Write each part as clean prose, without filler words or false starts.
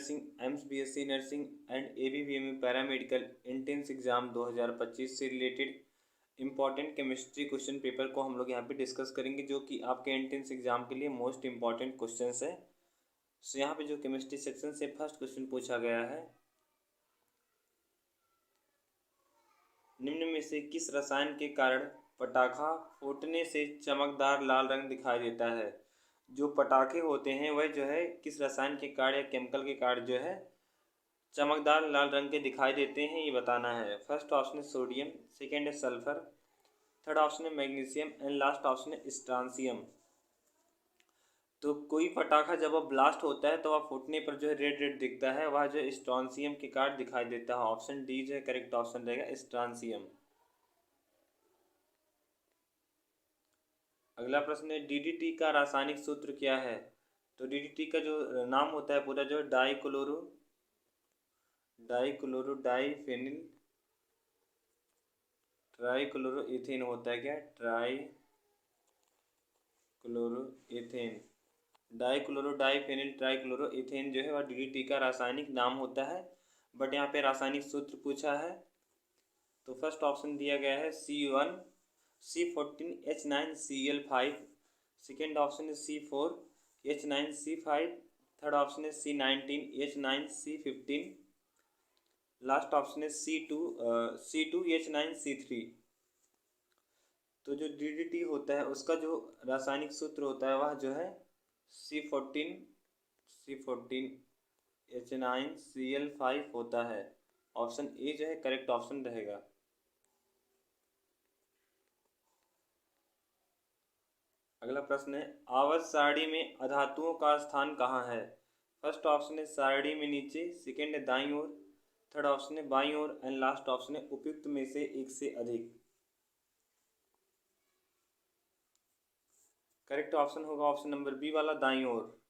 Nursing, AIIMS BSc nursing and ABVME paramedical entrance exam 2025 से related important chemistry question paper को हम लोग यहाँ पे डिस्कस करेंगे, जो कि आपके एंट्रेंस एग्ज़ाम के लिए मोस्ट इम्पॉर्टेंट क्वेश्चंस है। सो यहाँ पे जो केमिस्ट्री सेक्शन से फर्स्ट क्वेश्चन पूछा गया है, निम्न में से किस रसायन के कारण पटाखा फूटने से चमकदार लाल रंग दिखाई देता है। जो पटाखे होते हैं वह जो है किस रसायन के कारण या केमिकल के कारण जो है चमकदार लाल रंग के दिखाई देते हैं, ये बताना है। फर्स्ट ऑप्शन है सोडियम, सेकेंड है सल्फर, थर्ड ऑप्शन है मैग्नीशियम एंड लास्ट ऑप्शन है स्ट्रांसियम। तो कोई पटाखा जब वह ब्लास्ट होता है तो वह फूटने पर जो है रेड रेड दिखता है, वह जो है स्ट्रांसियम के कारण दिखाई देता है। ऑप्शन डी जो है करेक्ट ऑप्शन रहेगा, स्ट्रांसियम। अगला प्रश्न है डीडीटी का रासायनिक सूत्र क्या है। तो डीडीटी का जो नाम होता है पूरा जो है डाइक्लोरोडाइफेनिल ट्राइक्लोरोइथेन होता है। क्या ट्राइक्लोरोइथेन, डाइक्लोरोडाइफेनिल ट्राइक्लोरोइथेन जो है वह डीडीटी का रासायनिक नाम होता है। बट यहाँ पे रासायनिक सूत्र पूछा है, तो फर्स्ट ऑप्शन दिया गया है C14H9Cl5, सेकेंड ऑप्शन है C4H9C5, थर्ड ऑप्शन है C19H9C15, लास्ट ऑप्शन है C2H9C3। तो जो डीडीटी होता है उसका जो रासायनिक सूत्र होता है वह जो है C14H9Cl5 होता है। ऑप्शन ए जो है करेक्ट ऑप्शन रहेगा। अगला प्रश्न है आवर्त सारणी में अधातुओं का स्थान कहाँ है। फर्स्ट ऑप्शन है सारणी में नीचे, सेकेंड है दाईं ओर, थर्ड ऑप्शन है बाईं ओर एंड लास्ट ऑप्शन है उपयुक्त में से एक से अधिक। करेक्ट ऑप्शन होगा ऑप्शन नंबर बी वाला, दाईं ओर।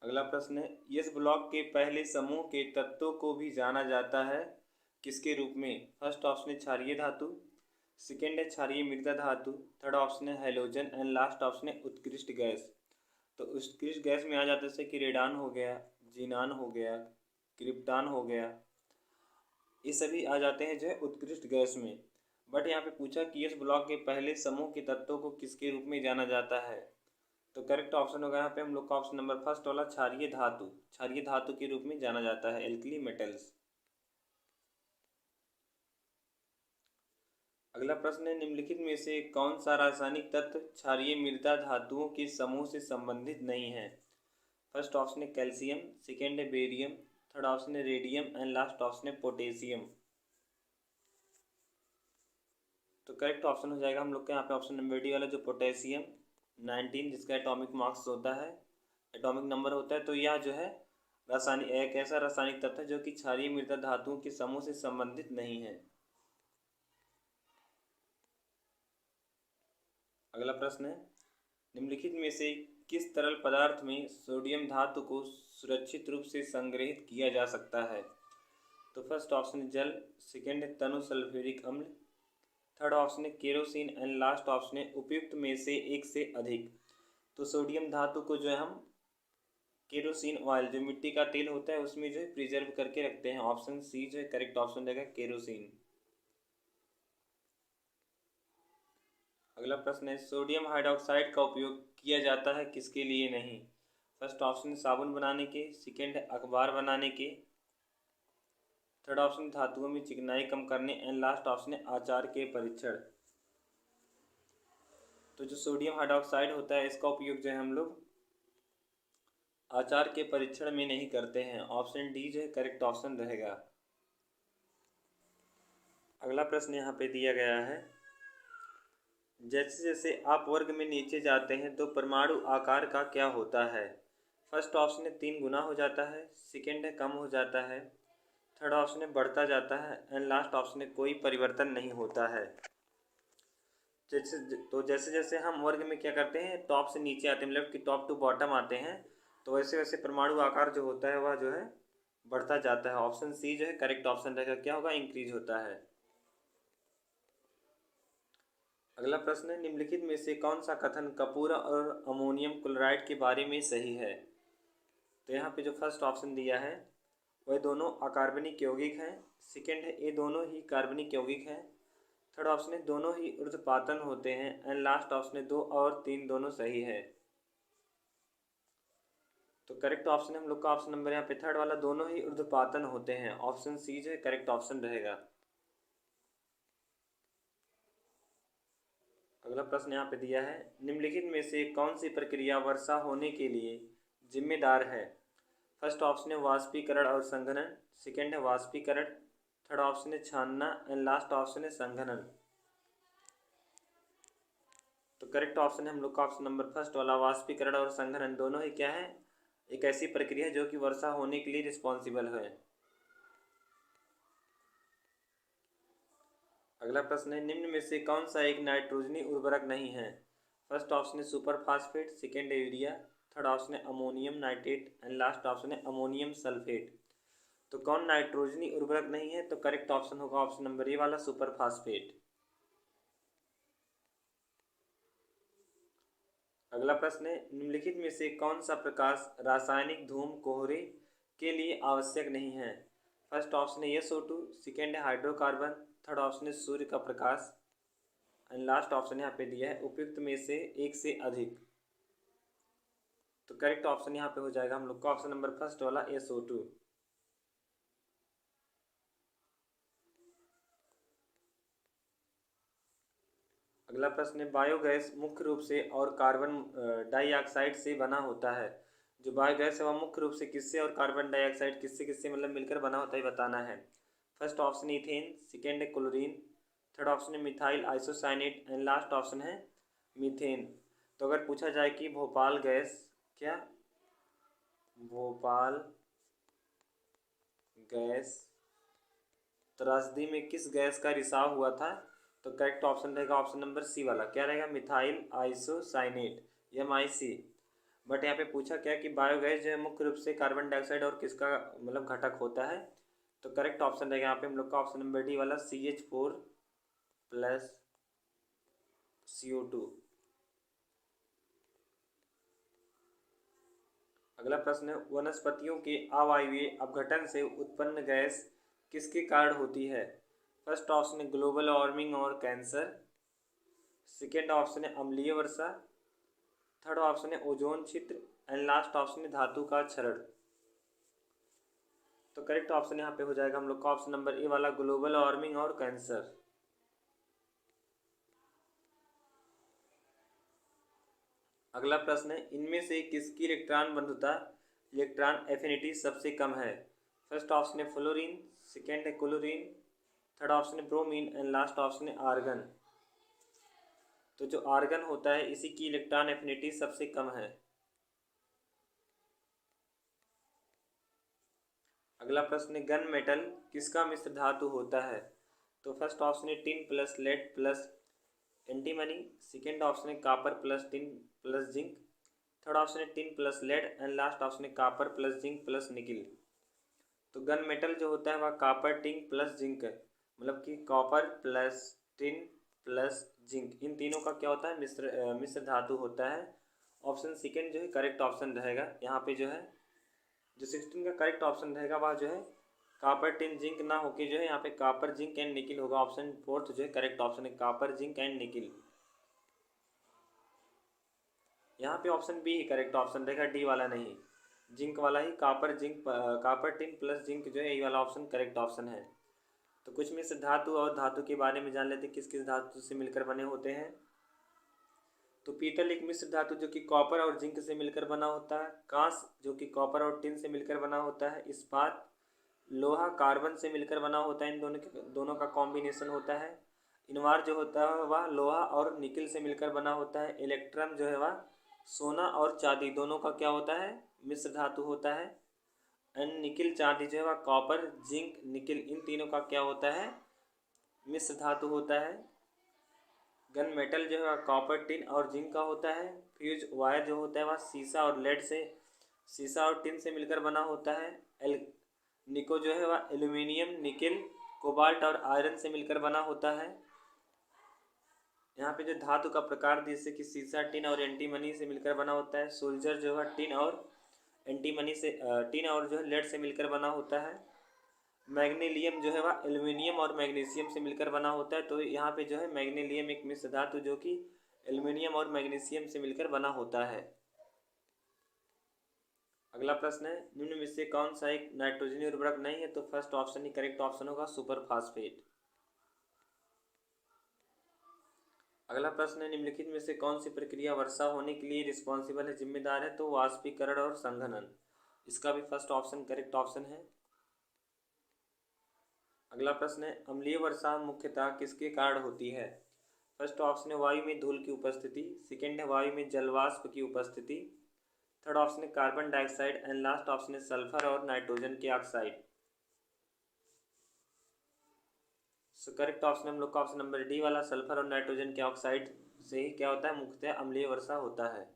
अगला प्रश्न है यस ब्लॉक के पहले समूह के तत्वों को भी जाना जाता है किसके रूप में। फर्स्ट ऑप्शन है क्षारीय धातु, सेकेंड है क्षारीय मृदा धातु, थर्ड ऑप्शन है हैलोजन एंड लास्ट ऑप्शन है उत्कृष्ट गैस। तो उत्कृष्ट गैस में आ जाता है जैसे कि रेडान हो गया, जीनान हो गया, क्रिप्टान हो गया, ये सभी आ जाते हैं जो है उत्कृष्ट गैस में। बट यहाँ पे पूछा कि इस ब्लॉक के पहले समूह के तत्वों को किसके रूप में जाना जाता है। तो करेक्ट ऑप्शन होगा यहाँ पे हम लोग का ऑप्शन नंबर फर्स्ट वाला, क्षारीय धातु। क्षारीय धातु के रूप में जाना जाता है, एल्कली मेटल्स। अगला प्रश्न है निम्नलिखित में से कौन सा रासायनिक तत्व क्षारीय मृदा धातुओं के समूह से संबंधित नहीं है। फर्स्ट ऑप्शन है कैल्शियम, सेकेंड है बेरियम, थर्ड ऑप्शन है रेडियम एंड लास्ट ऑप्शन है पोटेशियम। तो करेक्ट ऑप्शन हो जाएगा हम लोग का यहाँ पे ऑप्शन नंबर डी वाला, जो पोटेशियम 19 जिसका एटॉमिक मास होता है, एटॉमिक नंबर होता है। तो यह जो है रासायनिक एक ऐसा रासायनिक तत्व है जो कि क्षारीय मृदा धातुओं के समूह से संबंधित नहीं है। अगला प्रश्न है निम्नलिखित में से किस तरल पदार्थ में सोडियम धातु को सुरक्षित रूप से संग्रहित किया जा सकता है। तो फर्स्ट ऑप्शन है जल, सेकेंड है तनु सल्फ्यूरिक अम्ल, थर्ड ऑप्शन है केरोसिन एंड लास्ट ऑप्शन है उपयुक्त में से एक से अधिक। तो सोडियम धातु को जो है हम केरोसिन ऑयल, जो मिट्टी का तेल होता है उसमें जो है प्रिजर्व करके रखते हैं। ऑप्शन सी जो है करेक्ट ऑप्शन रहेगा, केरोसिन। अगला प्रश्न है सोडियम हाइड्रोक्साइड का उपयोग किया जाता है किसके लिए नहीं। फर्स्ट ऑप्शन है साबुन बनाने के, सेकेंड है अखबार बनाने के, थर्ड ऑप्शन धातुओं में चिकनाई कम करने एंड लास्ट ऑप्शन है आचार के परीक्षण। तो जो सोडियम हाइड्रोक्साइड होता है इसका उपयोग जो है हम लोग आचार के परीक्षण में नहीं करते हैं। ऑप्शन डी जो है करेक्ट ऑप्शन रहेगा। अगला प्रश्न यहाँ पे दिया गया है जैसे जैसे आप वर्ग में नीचे जाते हैं तो परमाणु आकार का क्या होता है। फर्स्ट ऑप्शन है 3 गुना हो जाता है, सेकेंड है कम हो जाता है, थर्ड ऑप्शन है बढ़ता जाता है एंड लास्ट ऑप्शन है कोई परिवर्तन नहीं होता है। जैसे जैसे हम वर्ग में क्या करते हैं टॉप से नीचे आते हैं, लेफ्ट की टॉप टू बॉटम आते हैं, तो वैसे वैसे परमाणु आकार जो होता है वह जो है बढ़ता जाता है। ऑप्शन सी जो है करेक्ट ऑप्शन रहेगा, क्या होगा, इंक्रीज होता है। अगला प्रश्न है, निम्नलिखित में से कौन सा कथन कपूर और अमोनियम क्लोराइड के बारे में सही है। तो यहाँ पे जो फर्स्ट ऑप्शन दिया है वह दोनों अकार्बनिक यौगिक हैं। सेकेंड है ये दोनों ही कार्बनिक यौगिक हैं। थर्ड ऑप्शन है दोनों ही ऊर्ध्वपातन होते हैं। एंड लास्ट ऑप्शन है 2 और 3 दोनों सही है। तो करेक्ट ऑप्शन हम लोग का ऑप्शन नंबर यहाँ पे थर्ड वाला, दोनों ही ऊर्ध्वपातन होते हैं। ऑप्शन सी जो है करेक्ट ऑप्शन रहेगा। अगला प्रश्न यहाँ पे दिया है, निम्नलिखित में से कौन सी प्रक्रिया वर्षा होने के लिए जिम्मेदार है। फर्स्ट ऑप्शन है वाष्पीकरण और संघनन। सेकेंड है वाष्पीकरण। थर्ड ऑप्शन है छानना एंड लास्ट ऑप्शन है संघनन। तो करेक्ट ऑप्शन है हम लोग का ऑप्शन नंबर फर्स्ट वाला, वाष्पीकरण और संघनन दोनों ही क्या है, एक ऐसी प्रक्रिया है जो कि वर्षा होने के लिए रिस्पॉन्सिबल है। अगला प्रश्न है, निम्न में से कौन सा एक नाइट्रोजनी उर्वरक नहीं है। फर्स्ट ऑप्शन है सुपर फास्फेट। सेकेंड है यूरिया। थर्ड ऑप्शन है ammonium nitrate and last option है अमोनियम सल्फेट। तो कौन नाइट्रोजनी उर्वरक नहीं है, तो करेक्ट ऑप्शन होगा ऑप्शन नंबर ए वाला, सुपर फास्फेट। अगला प्रश्न है, निम्नलिखित में से कौन सा प्रकाश रासायनिक धूम कोहरे के लिए आवश्यक नहीं है। फर्स्ट ऑप्शन है SO2। सेकेंड है हाइड्रोकार्बन। थर्ड ऑप्शन है सूर्य का प्रकाश एंड लास्ट ऑप्शन यहाँ पे दिया है उपयुक्त में से एक से अधिक। तो करेक्ट ऑप्शन यहाँ पे हो जाएगा हम लोग का ऑप्शन नंबर फर्स्ट वाला, SO2। अगला प्रश्न है, बायोगैस मुख्य रूप से और कार्बन डाइऑक्साइड से बना होता है। जो बायोगैस है वह मुख्य रूप से किससे और कार्बन डाइऑक्साइड किससे किससे मतलब मिलकर बना होता है बताना है। First option ethane. सेकेंड है क्लोरीन। थर्ड ऑप्शन है methyl isocyanate and last option है मीथेन। तो अगर पूछा जाए कि भोपाल गैस क्या, भोपाल गैस त्रासदी में किस गैस का रिसाव हुआ था, तो करेक्ट ऑप्शन रहेगा ऑप्शन नंबर सी वाला, क्या रहेगा, मिथाइल आइसोसाइनेट, MIC। बट यहाँ पे पूछा क्या कि बायोगैस जो है मुख्य रूप से कार्बन डाइऑक्साइड और किसका मतलब घटक होता है। तो करेक्ट ऑप्शन रहेगा यहाँ पे हम लोग का ऑप्शन नंबर डी वाला, CH4 प्लस CO2। अगला प्रश्न है, वनस्पतियों के अवायवीय अपघटन से उत्पन्न गैस किसके कारण होती है। फर्स्ट ऑप्शन है ग्लोबल वार्मिंग और कैंसर। सेकेंड ऑप्शन है अम्लीय वर्षा। थर्ड ऑप्शन है ओजोन छिद्र एंड लास्ट ऑप्शन है धातु का क्षरण। तो करेक्ट ऑप्शन यहाँ पे हो जाएगा हम लोग का ऑप्शन नंबर ए वाला, ग्लोबल वार्मिंग और कैंसर। अगला प्रश्न है, इनमें से किसकी इलेक्ट्रॉन बंधुता इलेक्ट्रॉन एफिनिटी सबसे कम है। फर्स्ट ऑप्शन है फ्लोरीन। सेकेंड है क्लोरीन। थर्ड ऑप्शन है ब्रोमीन एंड लास्ट ऑप्शन है आर्गन। तो जो आर्गन होता है इसी की इलेक्ट्रॉन एफिनिटी सबसे कम है। अगला प्रश्न है, गन मेटल किसका मिश्र धातु होता है। तो फर्स्ट ऑप्शन है tin plus lead plus antimony. Second option है copper plus tin plus zinc. Third option है tin plus lead and last option है copper plus zinc plus nickel. तो गन मेटल जो होता है वह कापर टिन प्लस जिंक है, मतलब कि copper plus tin plus zinc, इन तीनों का क्या होता है, मिश्र धातु होता है। ऑप्शन सेकेंड जो है करेक्ट ऑप्शन रहेगा। यहाँ पे जो है जो 16 का करेक्ट ऑप्शन रहेगा वह जो है कापर टिन जिंक ना होके जो है यहाँ पे कापर जिंक एंड निकिल होगा। ऑप्शन फोर्थ जो है करेक्ट ऑप्शन है कापर जिंक एंड निकिल। यहाँ पे ऑप्शन बी ही करेक्ट ऑप्शन रहेगा, डी वाला नहीं, जिंक वाला ही, copper zinc copper tin plus zinc जो है ये वाला ऑप्शन करेक्ट ऑप्शन है। तो कुछ में से धातु और धातु के बारे में जान लेते किस किस धातु से मिलकर बने होते हैं। तो पीतल एक मिश्र धातु जो कि कॉपर और जिंक से मिलकर बना होता है। कांस जो कि कॉपर और टिन से मिलकर बना होता है। इस्पात लोहा कार्बन से मिलकर बना होता है, इन दोनों का कॉम्बिनेशन होता है। इनवार जो होता है वह लोहा और निकिल से मिलकर बना होता है। इलेक्ट्रम जो है वह सोना और चांदी दोनों का क्या होता है, मिश्र धातु होता है। एंड निकिल चांदी जो है वह कॉपर जिंक निकिल इन तीनों का क्या होता है, मिश्र धातु होता है। गन मेटल जो है कॉपर टिन और जिंक का होता है। फ्यूज वायर जो होता है वह शीशा और लेड से, शीशा और टिन से मिलकर बना होता है। निको जो है वह एल्यूमिनियम निकिल कोबाल्ट और आयरन से मिलकर बना होता है। यहाँ पे जो धातु का प्रकार जैसे कि सीसा, टिन और एंटीमनी से मिलकर बना होता है। सोल्जर जो है टिन और एंटीमनी से टिन और जो है लेड से मिलकर बना होता है। मैग्नीलियम जो है वह एल्युमिनियम और मैग्नीशियम से मिलकर बना होता है। तो यहाँ पे जो है मैग्नीलियम एक मिश्र धातु जो कि एल्युमिनियम और मैग्नीशियम से मिलकर बना होता है। अगला प्रश्न है, निम्न में से कौन सा एक नाइट्रोजनी उर्वरक नहीं है? तो फर्स्ट ऑप्शन ही करेक्ट ऑप्शन होगा, सुपर फास्फेट। अगला प्रश्न है, निम्नलिखित में से कौन सी प्रक्रिया वर्षा होने के लिए रिस्पॉन्सिबल है, जिम्मेदार है? तो वाष्पीकरण और संघनन। इसका भी फर्स्ट ऑप्शन करेक्ट ऑप्शन है। अगला प्रश्न है, अम्लीय वर्षा मुख्यतः किसके कारण होती है? फर्स्ट ऑप्शन है वायु में धूल की उपस्थिति, सेकेंड है वायु में जलवाष्प की उपस्थिति, थर्ड ऑप्शन है carbon dioxide and last option है सल्फर और नाइट्रोजन के ऑक्साइड। सो करेक्ट ऑप्शन हम लोग का ऑप्शन नंबर डी वाला, सल्फर और नाइट्रोजन के ऑक्साइड से ही क्या होता है, मुख्यतः अम्लीय वर्षा होता है।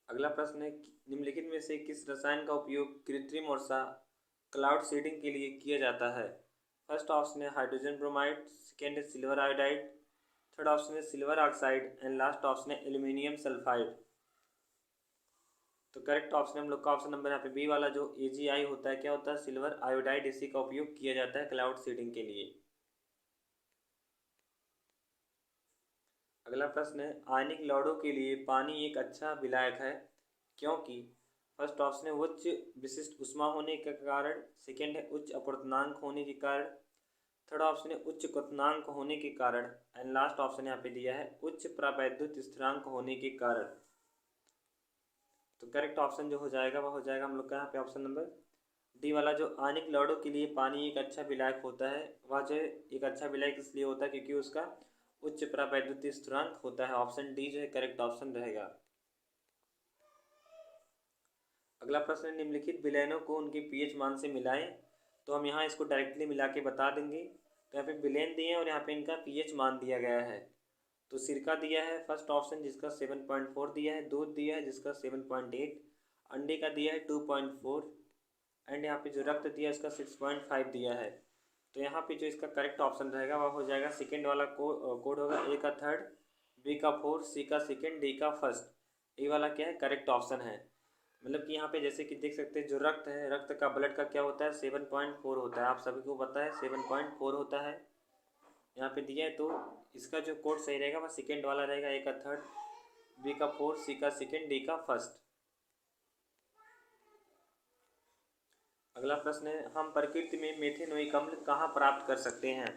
अगला प्रश्न है, निम्नलिखित में से किस रसायन का उपयोग कृत्रिम वर्षा क्लाउड सीडिंग के लिए किया जाता है? फर्स्ट ऑप्शन है हाइड्रोजन ब्रोमाइड, सेकेंड है सिल्वर आयोडाइड, थर्ड ऑप्शन है silver oxide and last option है एल्यूमिनियम सल्फाइड। तो करेक्ट ऑप्शन हम लोग का ऑप्शन नंबर यहाँ पे बी वाला जो AgI होता है, क्या होता है, सिल्वर आयोडाइड, इसी का उपयोग किया जाता है क्लाउड सीडिंग के लिए। अगला प्रश्न है, आयनिक लौड़ों के लिए पानी एक अच्छा विलायक है क्योंकि? फर्स्ट ऑप्शन है उच्च विशिष्ट ऊष्मा होने के कारण, सेकेंड है उच्च अपवर्तनांक होने के कारण, थर्ड ऑप्शन है उच्च क्वथनांक होने के कारण एंड लास्ट ऑप्शन यहाँ पे दिया है उच्च प्रावैद्युत स्थिरांक होने के कारण। तो करेक्ट ऑप्शन जो हो जाएगा वह हो जाएगा हम लोग का यहाँ पे ऑप्शन नंबर डी वाला, जो आयनिक लौड़ों के लिए पानी एक अच्छा विलायक होता है। वह जो एक अच्छा विलायक इसलिए होता है क्योंकि उसका उच्च प्रावैद्युत स्थिरांक होता है। ऑप्शन डी जो है करेक्ट ऑप्शन रहेगा। अगला प्रश्न है, निम्नलिखित विलयनों को उनके pH मान से मिलाएं। तो हम यहाँ इसको डायरेक्टली मिला के बता देंगे। तो यहाँ पे विलेन दिए हैं और यहाँ पे इनका pH मान दिया गया है। तो सिरका दिया है फर्स्ट ऑप्शन जिसका 7.4 दिया है, दूध दिया है जिसका 7.8, अंडे का दिया है 2.4 एंड यहाँ पे जो रक्त दिया है उसका 6.5 दिया है। तो यहाँ पे जो इसका करेक्ट ऑप्शन रहेगा वह हो जाएगा सेकेंड वाला कोड होगा, ए का थर्ड, बी का फोर्थ, सी का सेकेंड, डी का फर्स्ट। ए वाला क्या है, करेक्ट ऑप्शन है। मतलब कि यहाँ पे जैसे कि देख सकते हैं जो रक्त है, रक्त का ब्लड का क्या होता है, 7.4 होता है। आप सभी को पता है 7.4 होता है, यहाँ पे दिया है। तो इसका जो कोड सही रहेगा वह सेकेंड वाला रहेगा, ए का थर्ड, बी का फोर्थ, सी का सेकेंड, डी का फर्स्ट। अगला प्रश्न है, हम प्रकृति में मेथेनोइक अम्ल कहाँ प्राप्त कर सकते हैं?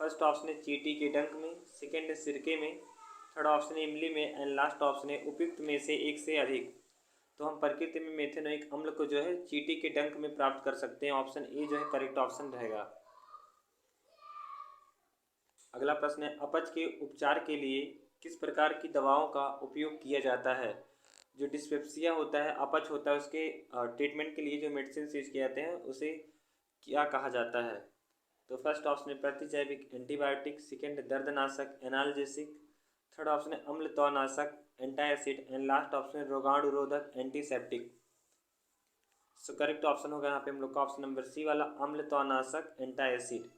फर्स्ट ऑप्शन है चींटी के डंक में, सेकेंड है सिरके में, थर्ड ऑप्शन है इमली में एंड लास्ट ऑप्शन है उपयुक्त में से एक से अधिक। तो हम प्रकृति में मेथेनोइक अम्ल को जो है चींटी के डंक में प्राप्त कर सकते हैं। ऑप्शन ए जो है करेक्ट ऑप्शन रहेगा। अगला प्रश्न है, अपच के उपचार के लिए किस प्रकार की दवाओं का उपयोग किया जाता है? जो डिस्पेप्सिया होता है, अपच होता है, उसके ट्रीटमेंट के लिए जो मेडिसिन यूज किए जाते हैं उसे क्या कहा जाता है? तो फर्स्ट ऑप्शन है प्रतिजैविक एंटीबायोटिक, सेकेंड है दर्दनाशक एनाल्जेसिक, थर्ड ऑप्शन है अम्लत्वनाशक एंटासिड एंड लास्ट ऑप्शन है रोगाणुरोधक एंटीसेप्टिक। सो करेक्ट ऑप्शन होगा यहाँ पे हम लोग का ऑप्शन नंबर सी वाला, अम्लत्वनाशक एंटासिड।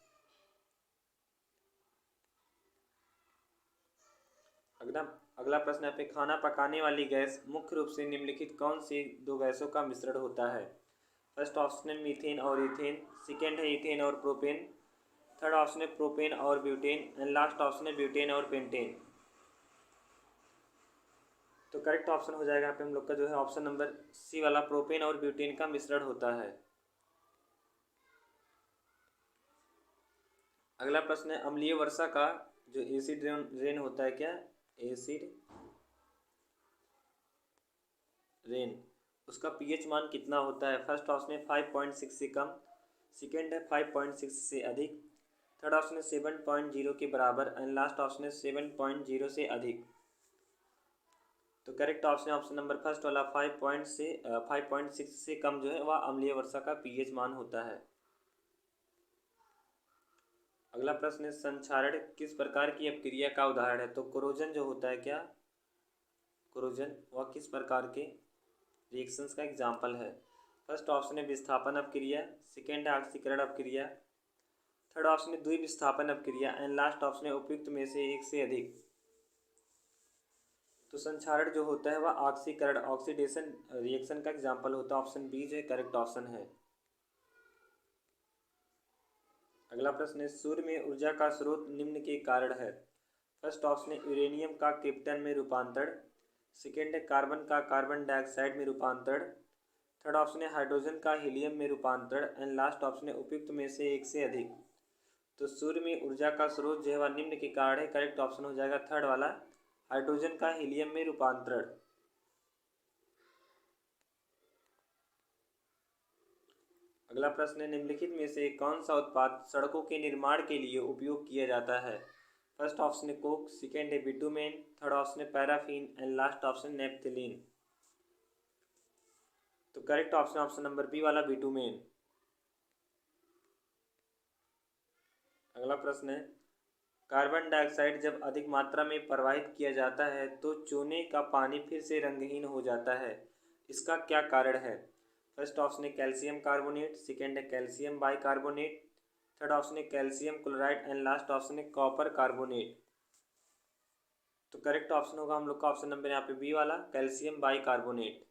अगला प्रश्न यहाँ पे, खाना पकाने वाली गैस मुख्य रूप से निम्नलिखित कौन सी दो गैसों का मिश्रण होता है? फर्स्ट ऑप्शन है मीथेन और इथेन, सेकेंड है इथेन और प्रोपेन, थर्ड ऑप्शन है प्रोपेन और ब्यूटेन एंड लास्ट ऑप्शन है ब्यूटेन और पेंटेन। तो करेक्ट ऑप्शन हो जाएगा यहाँ पे हम लोग का जो है ऑप्शन नंबर सी वाला, प्रोपेन और ब्यूटेन का मिश्रण होता है। अगला प्रश्न है, अम्लीय वर्षा का जो एसिड रेन होता है, क्या एसिड रेन, उसका pH मान कितना होता है? फर्स्ट ऑप्शन है 5.6 से कम, सेकेंड है 5.6 से अधिक, थर्ड ऑप्शन है 7.0 के बराबर एंड लास्ट ऑप्शन है 7.0 से अधिक। तो करेक्ट ऑप्शन है ऑप्शन नंबर फर्स्ट वाला, 5.6 से कम जो है वह अम्लीय वर्षा का pH मान होता है। अगला प्रश्न है, संक्षारण किस प्रकार की अपक्रिया का उदाहरण है? तो कोरोजन जो होता है, क्या कोरोजन, वह किस प्रकार के रिएक्शंस का एग्जाम्पल है? फर्स्ट ऑप्शन है विस्थापन अपक्रिया, सेकेंड है ऑक्सीकरण अपक्रिया, थर्ड ऑप्शन है द्विविस्थापन अपक्रिया एंड लास्ट ऑप्शन है उपयुक्त में से एक से अधिक। तो संक्षारण जो होता है वह ऑक्सीकरण ऑक्सीडेशन रिएक्शन का एग्जाम्पल होता है। ऑप्शन बी जो है करेक्ट ऑप्शन है। अगला प्रश्न है सूर्य में ऊर्जा का स्रोत निम्न के कारण है। फर्स्ट ऑप्शन है यूरेनियम का क्रिप्टन में रूपांतरण, सेकेंड है कार्बन का कार्बन डाइऑक्साइड में रूपांतरण, थर्ड ऑप्शन है हाइड्रोजन का हीलियम में रूपांतरण एंड लास्ट ऑप्शन है उपयुक्त में से एक से अधिक। तो सूर्य में ऊर्जा का स्रोत जो है वह निम्न के कारण है। करेक्ट ऑप्शन हो जाएगा थर्ड वाला, हाइड्रोजन का हीलियम में रूपांतरण। अगला प्रश्न है निम्नलिखित में से कौन सा उत्पाद सड़कों के निर्माण के लिए उपयोग किया जाता है। फर्स्ट ऑप्शन है कोक, सेकेंड है बिटुमेन, थर्ड ऑप्शन है paraffin and last option naphthalene. तो correct option option number B वाला बिटुमेन। अगला प्रश्न है कार्बन डाइऑक्साइड जब अधिक मात्रा में प्रवाहित किया जाता है तो चूने का पानी फिर से रंगहीन हो जाता है, इसका क्या कारण है। फर्स्ट ऑप्शन है कैल्शियम कार्बोनेट, सेकेंड है कैल्शियम बाइकार्बोनेट, थर्ड ऑप्शन है calcium chloride and last option है कॉपर कार्बोनेट। तो करेक्ट ऑप्शन होगा हम लोग का ऑप्शन नंबर यहाँ पे बी वाला, कैल्शियम बाइकार्बोनेट।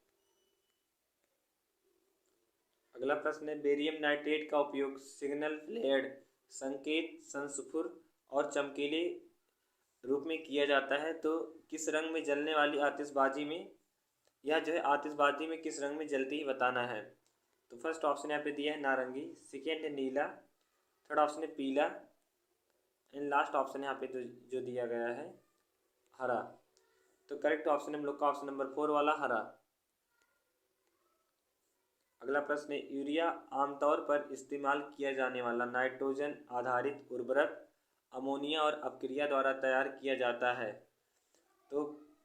अगला प्रश्न है बेरियम नाइट्रेट का उपयोग सिग्नल फ्लेयर्ड संकेत संस्फुर और चमकीले रूप में किया जाता है, तो किस रंग में जलने वाली आतिशबाजी में, यह जो है आतिशबाजी में किस रंग में जलती ही बताना है। तो फर्स्ट ऑप्शन यहाँ पे दिया है नारंगी, सेकेंड है नीला, थर्ड ऑप्शन है पीला एंड लास्ट ऑप्शन यहाँ पे तो जो दिया गया है हरा। तो करेक्ट ऑप्शन हम लोग का ऑप्शन नंबर 4 वाला हरा। अगला प्रश्न है यूरिया आमतौर पर इस्तेमाल किया जाने वाला नाइट्रोजन आधारित उर्वरक अमोनिया और अपक्रिया द्वारा तैयार किया जाता है, तो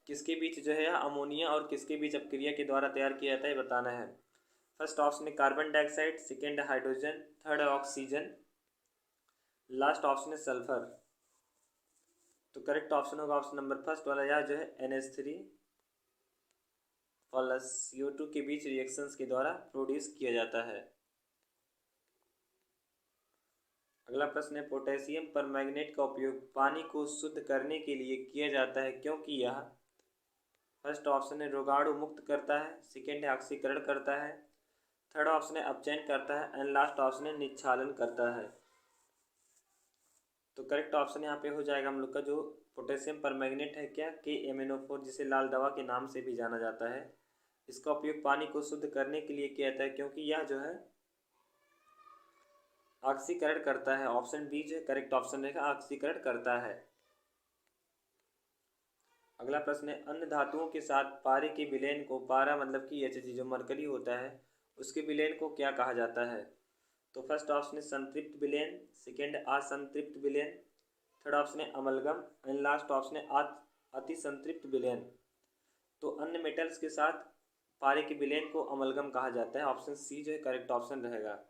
किसके बीच जो है अमोनिया और किसके बीच अपक्रिया के द्वारा तैयार किया जाता है बताना है। फर्स्ट ऑप्शन है कार्बन डाइऑक्साइड, सेकेंड है हाइड्रोजन, थर्ड है ऑक्सीजन, लास्ट ऑप्शन है सल्फर। तो करेक्ट ऑप्शन होगा ऑप्शन नंबर फर्स्ट वाला, यह जो है NH3 प्लस CO2 के बीच रिएक्शंस के द्वारा प्रोड्यूस किया जाता है। अगला प्रश्न है पोटेशियम परमैंगनेट का उपयोग पानी को शुद्ध करने के लिए किया जाता है क्योंकि यह फर्स्ट ऑप्शन है रोगाणु मुक्त करता है, सेकेंड है ऑक्सीकरण करता है, थर्ड ऑप्शन है अपचयन करता है एंड लास्ट ऑप्शन है निक्षालन करता है। तो करेक्ट ऑप्शन यहाँ पे हो जाएगा हम लोग का जो पोटेशियम परमैंगनेट है क्या KMnO4 जिसे लाल दवा के नाम से भी जाना जाता है, इसका उपयोग पानी को शुद्ध करने के लिए किया जाता है क्योंकि यह जो है ऑक्सीकरण करता है। ऑप्शन बी जो है करेक्ट ऑप्शन रहेगा, ऑक्सीकरण करता है। अगला प्रश्न है अन्य धातुओं के साथ पारे के विलयन को, पारा मतलब कि Hg जो मरकरी होता है उसके विलयन को क्या कहा जाता है। तो फर्स्ट ऑप्शन है संतृप्त विलयन, सेकेंड असंतृप्त विलयन, थर्ड ऑप्शन है अमलगम एंड लास्ट ऑप्शन है अति संतृप्त विलयन। तो अन्य मेटल्स के साथ पारे के विलयन को अमलगम कहा जाता है। ऑप्शन सी जो है करेक्ट ऑप्शन रहेगा।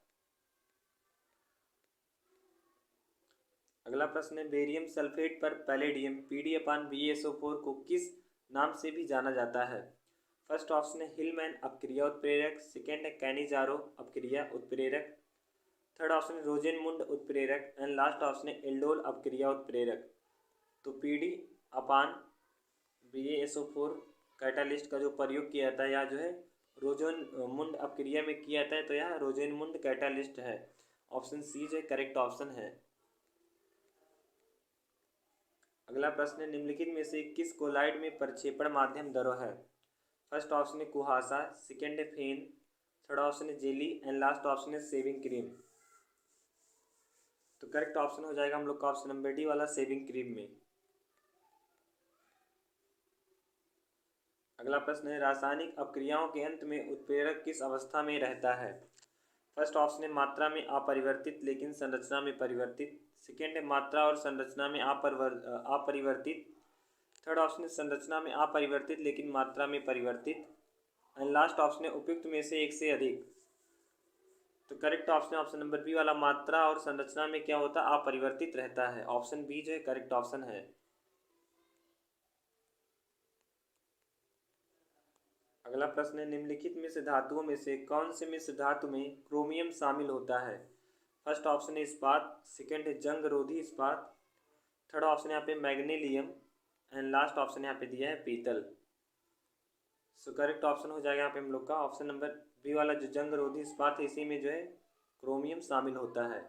अगला प्रश्न है बेरियम सल्फेट पर पैलेडियम PD/BaSO4 को किस नाम से भी जाना जाता है। फर्स्ट ऑप्शन है हिलमैन अपक्रिया उत्प्रेरक, सेकेंड है कैनिजारो अपक्रिया उत्प्रेरक, थर्ड ऑप्शन है रोजेनमुंड उत्प्रेरक एंड लास्ट ऑप्शन है एल्डोल अपक्रिया उत्प्रेरक। तो PD/BaSO4 कैटालिस्ट का जो प्रयोग किया जाता है यह जो है रोजेनमुंड अपक्रिया में किया जाता है, तो यह रोजेनमुंड कैटालिस्ट है। ऑप्शन सी जो है करेक्ट ऑप्शन है। अगला प्रश्न है निम्नलिखित में से किस कोलाइड में प्रक्षेपण माध्यम द्रव है। फर्स्ट ऑप्शन है कुहासा, सेकेंड है फेन, थर्ड ऑप्शन है जेली एंड लास्ट ऑप्शन है शेविंग क्रीम। तो करेक्ट ऑप्शन हो जाएगा हम लोग का ऑप्शन नंबर डी वाला, शेविंग क्रीम में। अगला प्रश्न है रासायनिक अपक्रियाओं के अंत में उत्प्रेरक किस अवस्था में रहता है। फर्स्ट ऑप्शन है मात्रा में अपरिवर्तित लेकिन संरचना में परिवर्तित, सेकेंड है मात्रा और संरचना में अपरिवर्तित, थर्ड ऑप्शन है संरचना में अपरिवर्तित लेकिन मात्रा में परिवर्तित एंड लास्ट ऑप्शन है उपयुक्त में से एक से अधिक। तो करेक्ट ऑप्शन है ऑप्शन नंबर बी वाला, मात्रा और संरचना में क्या होता है अपरिवर्तित रहता है। ऑप्शन बी जो है करेक्ट ऑप्शन है। अगला प्रश्न है निम्नलिखित में से धातुओं में से कौन से मिश्र धातु में क्रोमियम शामिल होता है। फर्स्ट ऑप्शन है इस्पात, सेकंड है जंग रोधी इस्पात, थर्ड ऑप्शन यहाँ पे मैग्नीलियम एंड लास्ट ऑप्शन यहाँ पे दिया है पीतल। सो करेक्ट ऑप्शन हो जाएगा यहाँ पे हम लोग का ऑप्शन नंबर बी वाला जो जंग रोधी इस्पात है, इसी में जो है क्रोमियम शामिल होता है।